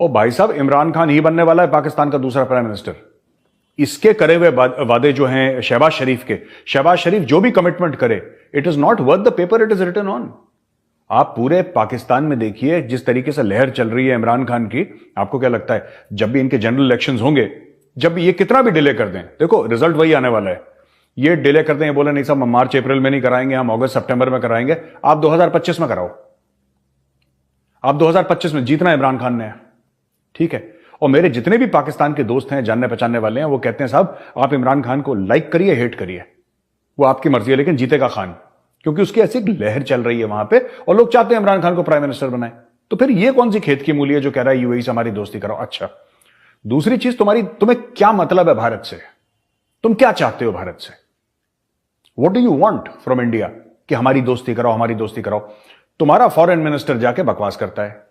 ओ भाई साहब, इमरान खान ही बनने वाला है पाकिस्तान का दूसरा प्राइम मिनिस्टर। इसके करे हुए वादे जो हैं शहबाज शरीफ के, शहबाज शरीफ जो भी कमिटमेंट करे, it is not worth the paper it is written on. आप पूरे पाकिस्तान में देखिए जिस तरीके से लहर चल रही है इमरान खान की। आपको क्या लगता है जब भी इनके जनरल इलेक्शंस होंगे, जब ये कितना भी डिले कर दें, देखो रिजल्ट वही आने वाला है। ये डिले कर दें, ये बोले नहीं साहब हम मार्च अप्रैल में नहीं कराएंगे, हम अगस्त सितंबर में कराएंगे। आप 2025 में कराओ, आप 2025 में जीतना इमरान खान ने, ठीक है। और मेरे जितने भी पाकिस्तान के दोस्त हैं, जानने पहचानने वाले हैं, वो कहते हैं साहब आप इमरान खान को लाइक करिए, हेट करिए, वो आपकी मर्जी है, लेकिन जीतेगा खान, क्योंकि उसकी ऐसी लहर चल रही है वहां पे और लोग चाहते हैं इमरान खान को प्राइम मिनिस्टर बनाए। तो फिर ये कौन सी खेत की मूली है जो कह रहा है यूएई से हमारी दोस्ती करो। अच्छा, दूसरी चीज, तुम्हें क्या मतलब है भारत से? तुम क्या चाहते हो भारत से? What do you want from India कि हमारी दोस्ती कराओ, हमारी दोस्ती कराओ। तुम्हारा फॉरेन मिनिस्टर जाके बकवास करता है,